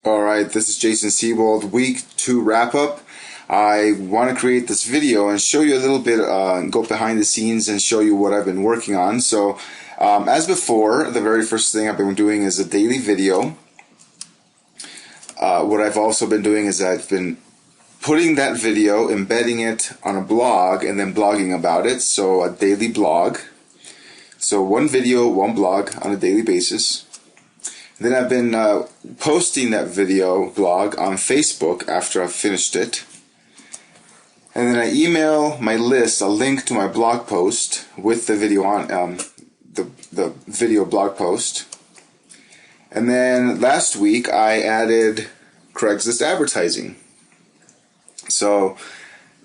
Alright, this is Jason Seawold, week 2 wrap up. I want to create this video and show you a little bit, go behind the scenes and show you what I've been working on. So, as before, the very first thing I've been doing is a daily video. What I've also been doing is I've been putting that video, embedding it on a blog, and then blogging about it. So, a daily blog. So, one video, one blog on a daily basis. Then I've been posting that video blog on Facebook after I've finished it. And then I email my list a link to my blog post with the video on the video blog post. And then last week I added Craigslist Advertising. So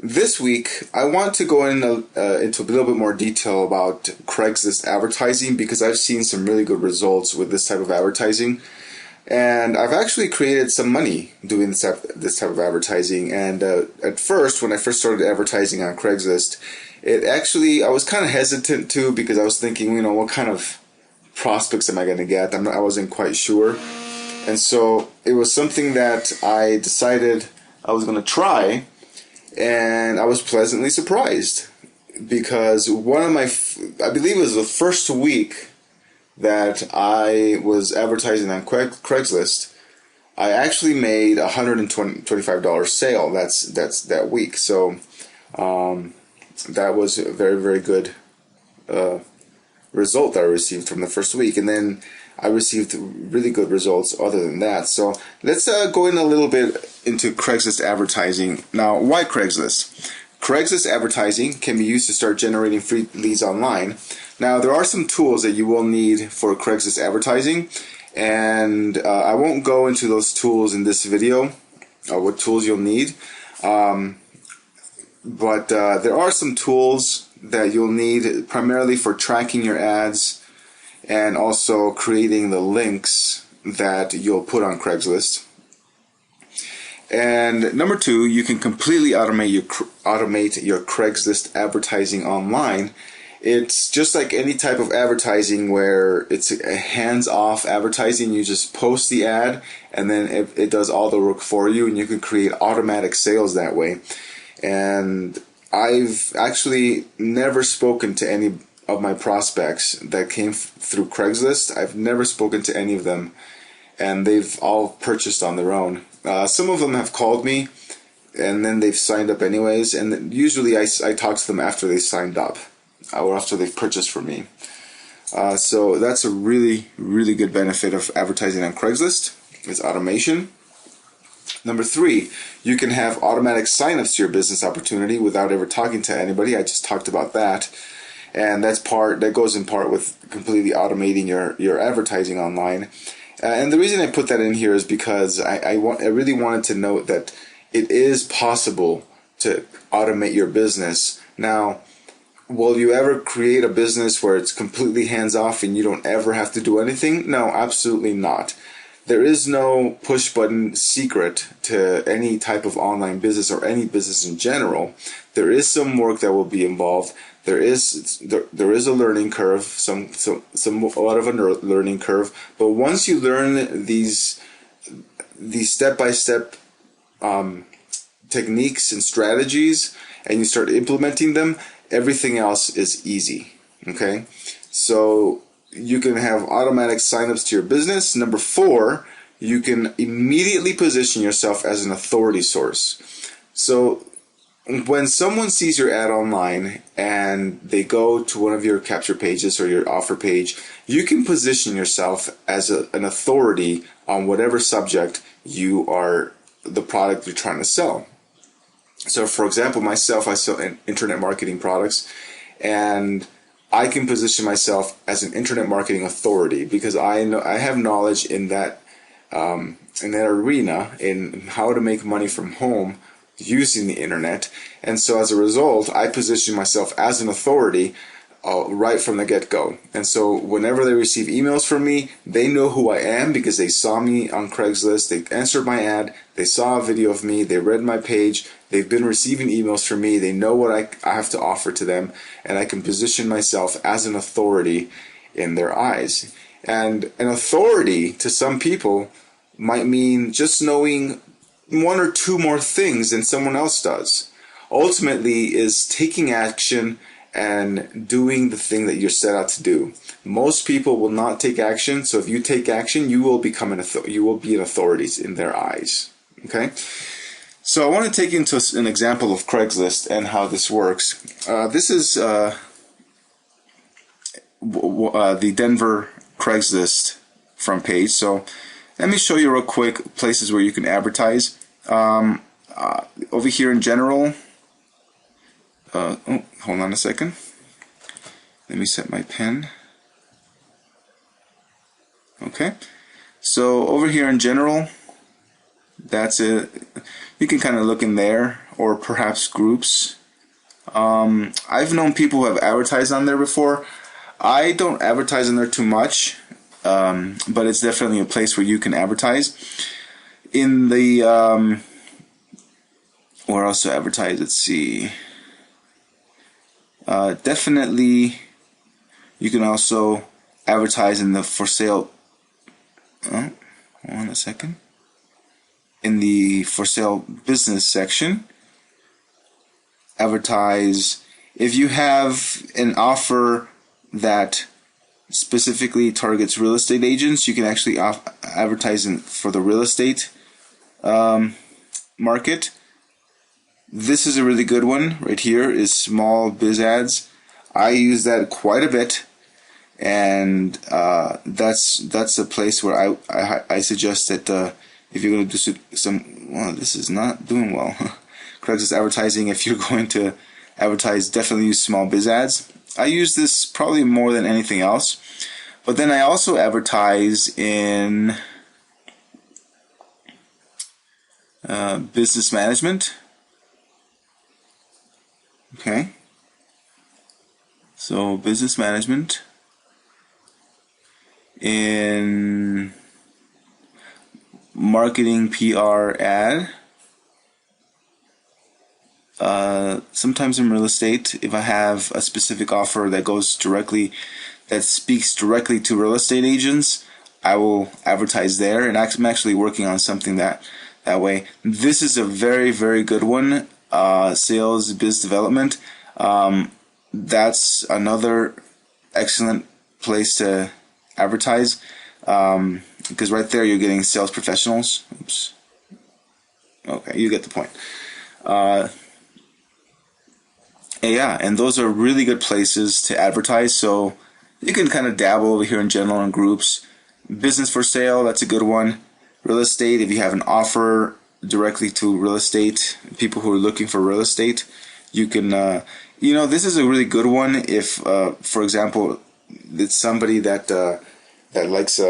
this week I want to go into a little bit more detail about Craigslist Advertising because I've seen some really good results with this type of advertising. And I've actually created some money doing this type of advertising. And at first, when I first started advertising on Craigslist, I was kind of hesitant too because I was thinking, what kind of prospects am I going to get? I wasn't quite sure. And so it was something that I decided I was going to try. And I was pleasantly surprised because I believe it was the first week that I was advertising on Craigslist, I actually made $125 sale. That's that week. So that was a very, very good result that I received from the first week. And then I received really good results other than that. So let's go in a little bit into Craigslist advertising. Now, why Craigslist? Craigslist advertising can be used to start generating free leads online. Now, there are some tools that you will need for Craigslist advertising, and I won't go into those tools in this video, what tools you'll need. But there are some tools that you'll need primarily for tracking your ads and also creating the links that you'll put on Craigslist. And number 2, you can completely automate your Craigslist advertising online. It's just like any type of advertising where it's a hands-off advertising. You just post the ad and then it does all the work for you, and you can create automatic sales that way. And I've actually never spoken to any of my prospects that came through Craigslist. I've never spoken to any of them, and they've all purchased on their own. Some of them have called me, and then they've signed up anyways, and usually I talk to them after they signed up or after they've purchased from me. So that's a really, really good benefit of advertising on Craigslist. It's automation. Number 3, you can have automatic signups to your business opportunity without ever talking to anybody. I just talked about that. And that goes in part with completely automating your advertising online. And the reason I put that in here is because I really wanted to note that it is possible to automate your business. Now, will you ever create a business where it's completely hands-off and you don't ever have to do anything? No, absolutely not. There is no push-button secret to any type of online business or any business in general. There is some work that will be involved. There is a learning curve, a lot of a learning curve. But once you learn these step-by-step techniques and strategies, and you start implementing them, everything else is easy. Okay, so you can have automatic signups to your business. Number 4, you can immediately position yourself as an authority source. So when someone sees your ad online and they go to one of your capture pages or your offer page, you can position yourself as an authority on whatever subject the product you're trying to sell. So for example, myself, I sell internet marketing products, and I can position myself as an internet marketing authority because I have knowledge in that arena in how to make money from home using the internet. And so as a result, I position myself as an authority right from the get-go. And so whenever they receive emails from me, they know who I am because they saw me on Craigslist, they answered my ad, they saw a video of me, they read my page, they've been receiving emails from me, they know what I have to offer to them, and I can position myself as an authority in their eyes. And an authority to some people might mean just knowing one or two more things than someone else does. Ultimately is taking action and doing the thing that you're set out to do. Most people will not take action, so if you take action, you will become you will be an authority in their eyes. Okay? So I want to take you into an example of Craigslist and how this works. This is the Denver Craigslist front page. So let me show you real quick places where you can advertise. Over here in general, hold on a second. Let me set my pen. Okay. So over here in general, that's it. You can kind of look in there, or perhaps groups. I've known people who have advertised on there before. I don't advertise on there too much, but it's definitely a place where you can advertise. In the where else to advertise? Let's see. Definitely, you can also advertise in the for sale. Hold on a second. In the for sale business section, advertise if you have an offer that specifically targets real estate agents. You can actually advertise for the real estate market. This is a really good one right here, is small biz ads. I use that quite a bit, and that's a place where I suggest that if you're going to do some, well, this is not doing well. Craigslist advertising, if you're going to advertise, definitely use small biz ads. I use this probably more than anything else. But then I also advertise in business management. Okay. So business management, in marketing PR ad, sometimes in real estate, if I have a specific offer that speaks directly to real estate agents, I will advertise there, and I'm actually working on something that way. This is a very, very good one, sales, biz development. That's another excellent place to advertise, because right there you're getting sales professionals. Oops. Okay, you get the point. Yeah, and those are really good places to advertise. So you can kind of dabble over here in general in groups. Business for sale, that's a good one. Real estate, if you have an offer directly to real estate, people who are looking for real estate, you can, this is a really good one if, for example, it's somebody that likes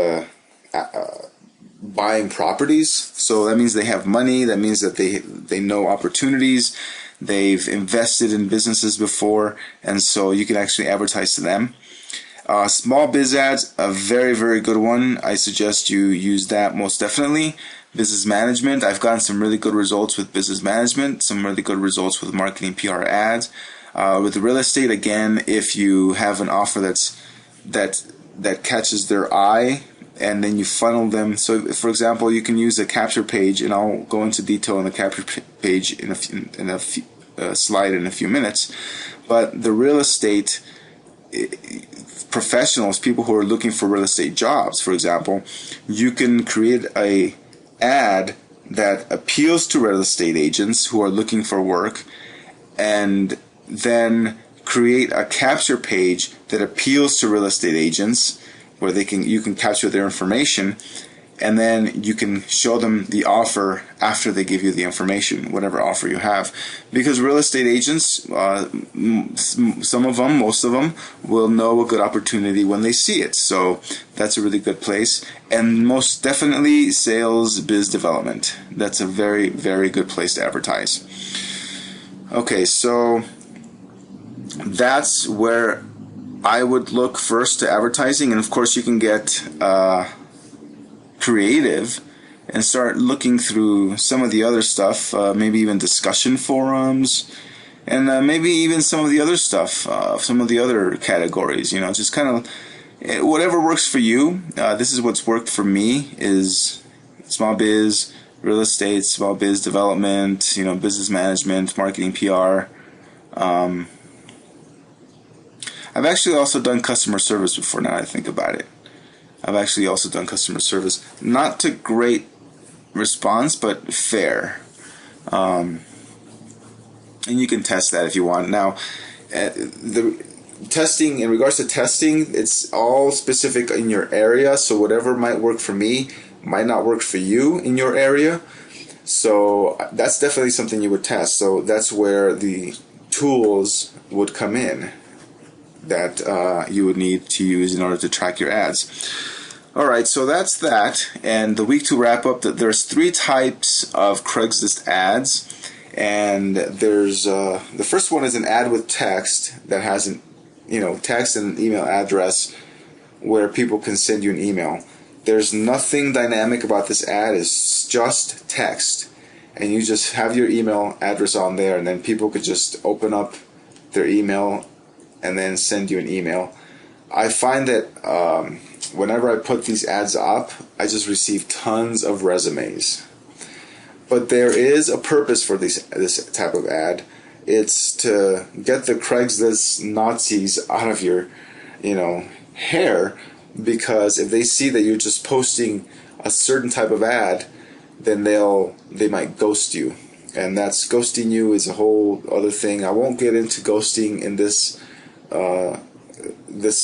buying properties. So that means they have money. That means that they know opportunities. They've invested in businesses before, and so you can actually advertise to them. Small biz ads, a very, very good one. I suggest you use that most definitely. Business management, I've gotten some really good results with business management, some really good results with marketing PR ads. With real estate, again, if you have an offer that catches their eye, and then you funnel them. So, for example, you can use a capture page, and I'll go into detail on the capture page in a slide in a few minutes. But the real estate professionals, people who are looking for real estate jobs, for example, you can create a ad that appeals to real estate agents who are looking for work, and then create a capture page that appeals to real estate agents, where you can capture their information, and then you can show them the offer after they give you the information, whatever offer you have. Because real estate agents, some of them, most of them, will know a good opportunity when they see it. So that's a really good place. And most definitely sales, biz development. That's a very, very good place to advertise. Okay, so that's where I would look first to advertising, and of course you can get creative and start looking through some of the other stuff, maybe even discussion forums, and maybe even some of the other stuff, some of the other categories. Just kind of whatever works for you. This is what's worked for me, is small biz, real estate, small biz development, business management, marketing, PR. I've actually also done customer service before, now I think about it. I've actually also done customer service. Not to great response, but fair. And you can test that if you want. Now, the testing, in regards to testing, it's all specific in your area, so whatever might work for me might not work for you in your area. So that's definitely something you would test. So that's where the tools would come in that you would need to use in order to track your ads. Alright, so that's that. And the week 2 wrap up, that there's 3 types of Craigslist ads. And there's the first one is an ad with text that has an text and an email address where people can send you an email. There's nothing dynamic about this ad. It's just text, and you just have your email address on there, and then people could just open up their email and then send you an email. I find that whenever I put these ads up, I just receive tons of resumes. But there is a purpose for this type of ad. It's to get the Craigslist Nazis out of your, hair, because if they see that you're just posting a certain type of ad, then they might ghost you, and that's ghosting you is a whole other thing. I won't get into ghosting in this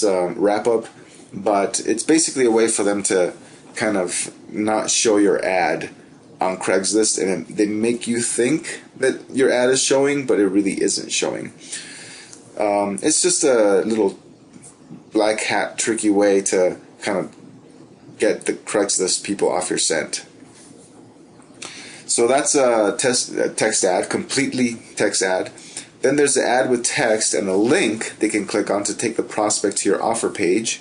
wrap up, but it's basically a way for them to kind of not show your ad on Craigslist, and they make you think that your ad is showing, but it really isn't showing. It's just a little black hat tricky way to kind of get the Craigslist people off your scent. So that's a text ad, completely text ad. Then there's the ad with text and a link they can click on to take the prospect to your offer page,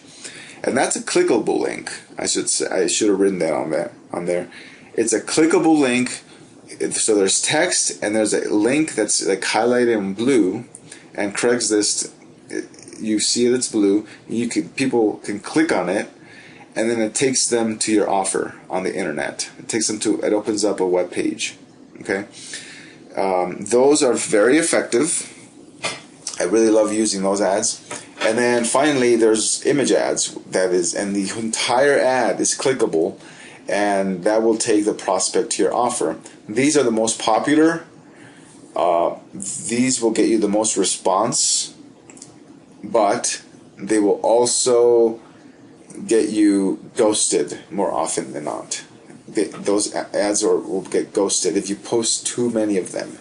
and that's a clickable link. I should have written that on there. It's a clickable link. So there's text and there's a link that's like highlighted in blue, and Craigslist, you see it, it's blue. People can click on it, and then it takes them to your offer on the internet. It opens up a web page. Okay, those are very effective. I really love using those ads. And then finally, there's image ads. And the entire ad is clickable, and that will take the prospect to your offer. These are the most popular. These will get you the most response, but they will also get you ghosted more often than not. Those ads will get ghosted if you post too many of them.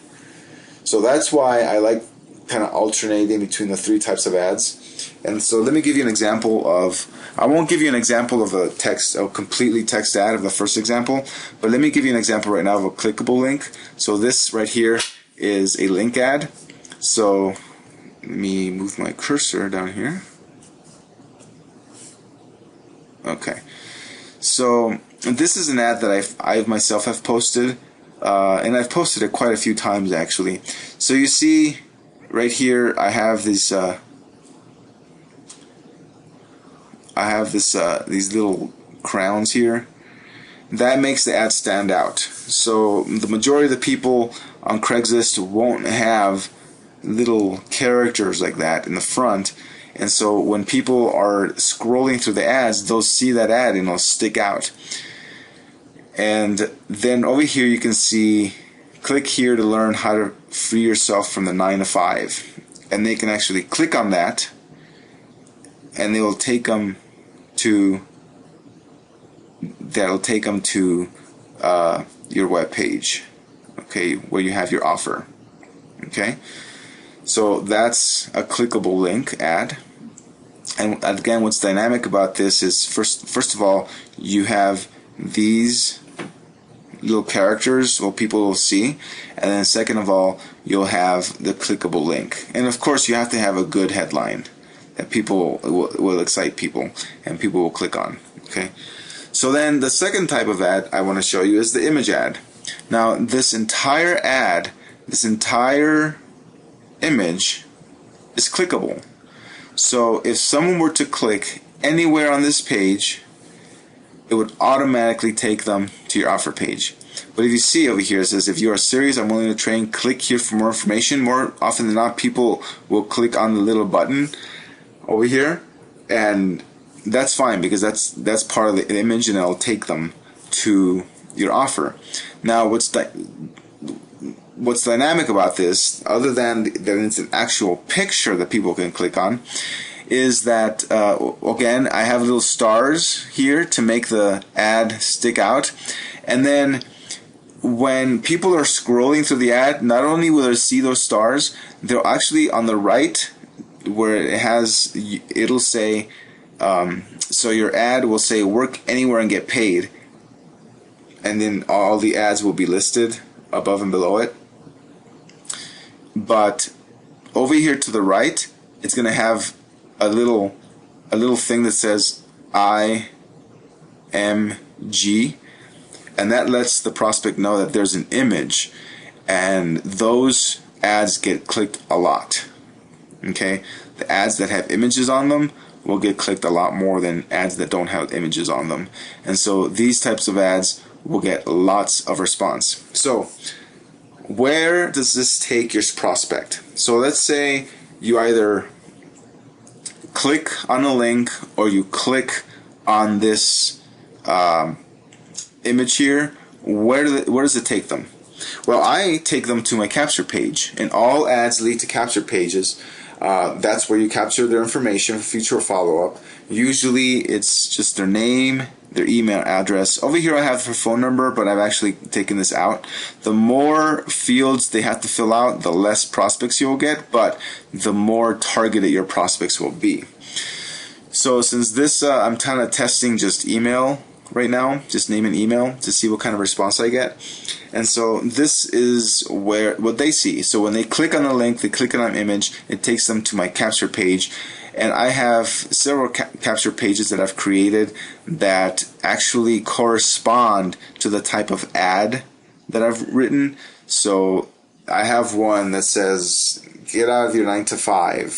So that's why I like kind of alternating between the 3 types of ads. And so let me give you an example of, I won't give you an example of a completely text ad of the first example, but let me give you an example right now of a clickable link. So this right here is a link ad. So let me move my cursor down here. Okay. So this is an ad that I myself have posted, and I've posted it quite a few times actually. So you see right here I have this these little crowns here. That makes the ad stand out. So the majority of the people on Craigslist won't have little characters like that in the front, and so when people are scrolling through the ads, they'll see that ad and it'll stick out. And then over here you can see, click here to learn how to free yourself from the 9 to 5, and they can actually click on that, and they will take them to your web page, okay, where you have your offer. Okay, so that's a clickable link ad. And again, what's dynamic about this is first of all, you have these little characters what people will see, and then second of all, you'll have the clickable link. And of course, you have to have a good headline that people will excite people and people will click on. Okay, so then the second type of ad I want to show you is the image ad. Now this entire ad, this entire image is clickable. So if someone were to click anywhere on this page, it would automatically take them to your offer page. But if you see over here, it says, if you are serious, I'm willing to train, click here for more information. More often than not, people will click on the little button over here, and that's fine because that's part of the image, and it'll take them to your offer. Now, what's dynamic about this, other than that it's an actual picture that people can click on, is that, again, I have little stars here to make the ad stick out. And then when people are scrolling through the ad, not only will they see those stars, they'll actually, on the right, where it'll say, so your ad will say, work anywhere and get paid. And then all the ads will be listed above and below it. But over here to the right, it's going to have a little thing that says IMG, and that lets the prospect know that there's an image, and those ads get clicked a lot. Okay, the ads that have images on them will get clicked a lot more than ads that don't have images on them, and so these types of ads will get lots of response. So where does this take your prospect? So let's say you either click on a link or you click on this image here. Where does it take them? Well, I take them to my capture page, and all ads lead to capture pages. That's where you capture their information for future follow-up. Usually it's just their name, their email address. Over here I have their phone number, but I've actually taken this out. The more fields they have to fill out, the less prospects you'll get, but the more targeted your prospects will be. So since this, I'm kind of testing just email right now, just name and email to see what kind of response I get. And so this is what they see. So when they click on the link, they click on an image, it takes them to my capture page. And I have several capture pages that I've created that actually correspond to the type of ad that I've written. So I have one that says, get out of your 9 to 5,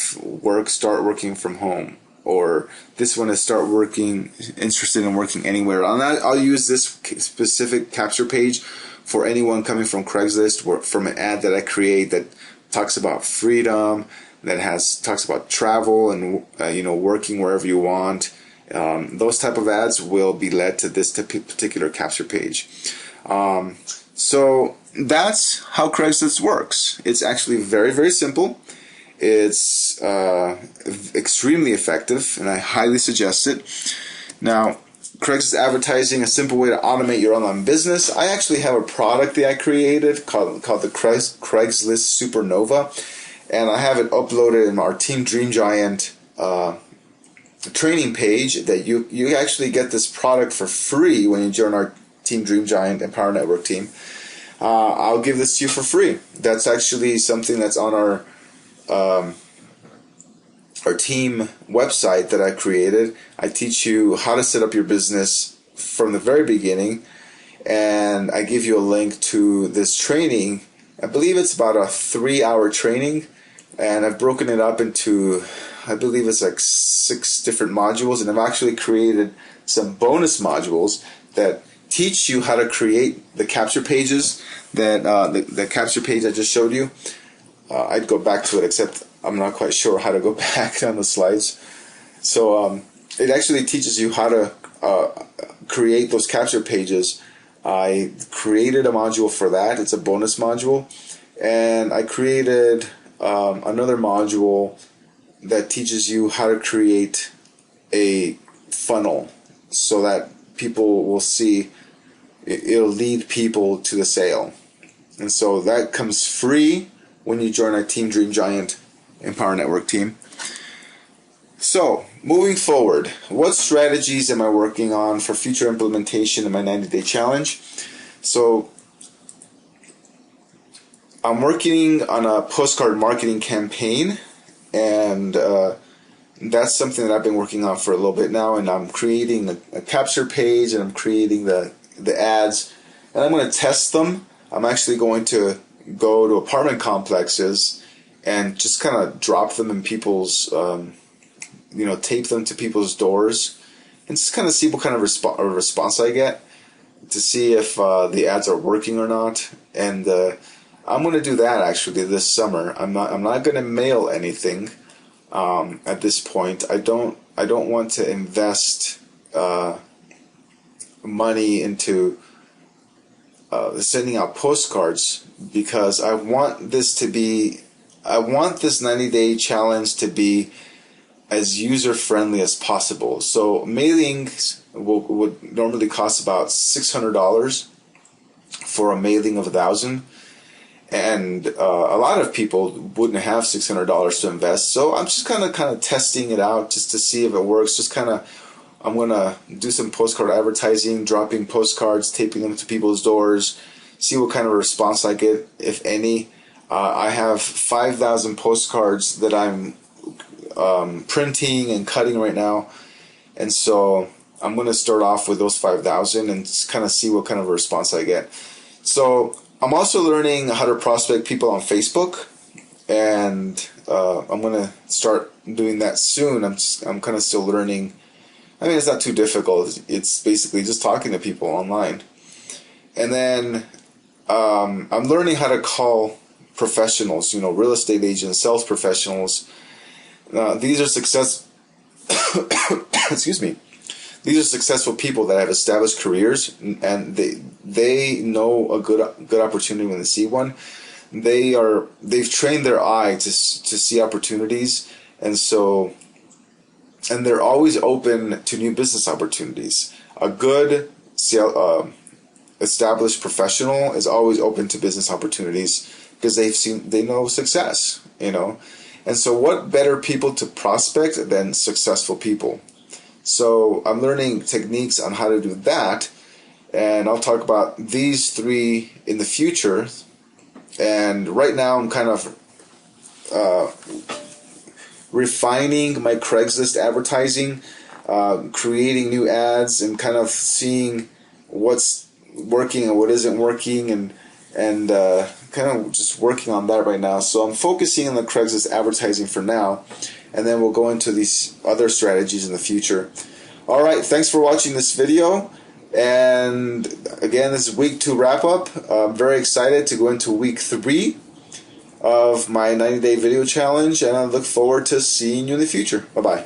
start working from home. Or this one is interested in working anywhere. I'll use this specific capture page for anyone coming from Craigslist or from an ad that I create that talks about freedom, that talks about travel and working wherever you want. Those type of ads will be led to this particular capture page. So that's how Craigslist works. It's actually very, very simple. It's extremely effective, and I highly suggest it. Now, Craigslist Advertising, a simple way to automate your online business. I actually have a product that I created called the Craigslist Supernova, and I have it uploaded in our Team Dream Giant training page. That you actually get this product for free when you join our Team Dream Giant Empower Network team. I'll give this to you for free. That's actually something that's on our team website that I created. I teach you how to set up your business from the very beginning, and I give you a link to this training. I believe it's about a 3-hour training, and I've broken it up into, I believe it's like 6 different modules, and I've actually created some bonus modules that teach you how to create the capture pages that the capture page I just showed you. I'd go back to it, except I'm not quite sure how to go back on the slides. So it actually teaches you how to create those capture pages. I created a module for that. It's a bonus module. And I created another module that teaches you how to create a funnel so that people will see, it'll lead people to the sale. And so that comes free when you join our Team Dream Giant Empower Network team. So, moving forward, what strategies am I working on for future implementation in my 90-day challenge? So, I'm working on a postcard marketing campaign, and that's something that I've been working on for a little bit now, and I'm creating a capture page, and I'm creating the ads, and I'm going to test them. I'm actually going to go to apartment complexes and just kind of drop them in people's, tape them to people's doors and just kind of see what kind of response I get, to see if the ads are working or not. And I'm going to do that actually this summer. I'm not going to mail anything at this point. I don't want to invest money into sending out postcards, because I want this 90-day challenge to be as user-friendly as possible. So mailings would normally cost about $600 for a mailing of 1,000, and a lot of people wouldn't have $600 to invest. So I'm just kind of testing it out just to see if it works. I'm gonna do some postcard advertising, dropping postcards, taping them to people's doors, see what kind of response I get, if any. I have 5,000 postcards that I'm printing and cutting right now, and so I'm going to start off with those 5,000 and just kind of see what kind of a response I get. So I'm also learning how to prospect people on Facebook, and I'm going to start doing that soon. I'm kind of still learning. I mean, it's not too difficult. It's basically just talking to people online. And then I'm learning how to call professionals, real estate agents, sales professionals. These are excuse me. These are successful people that have established careers, and they know a good opportunity when they see one. They've trained their eye to see opportunities, and they're always open to new business opportunities. A good established professional is always open to business opportunities because they know success, And so what better people to prospect than successful people? So I'm learning techniques on how to do that, and I'll talk about these 3 in the future. And right now I'm kind of refining my Craigslist advertising, creating new ads, and kind of seeing what's working and what isn't working, and kind of just working on that right now. So I'm focusing on the Craigslist advertising for now, and then we'll go into these other strategies in the future. All right, thanks for watching this video. And again, this is week 2 wrap up. I'm very excited to go into week 3 of my 90-day video challenge, and I look forward to seeing you in the future. Bye-bye.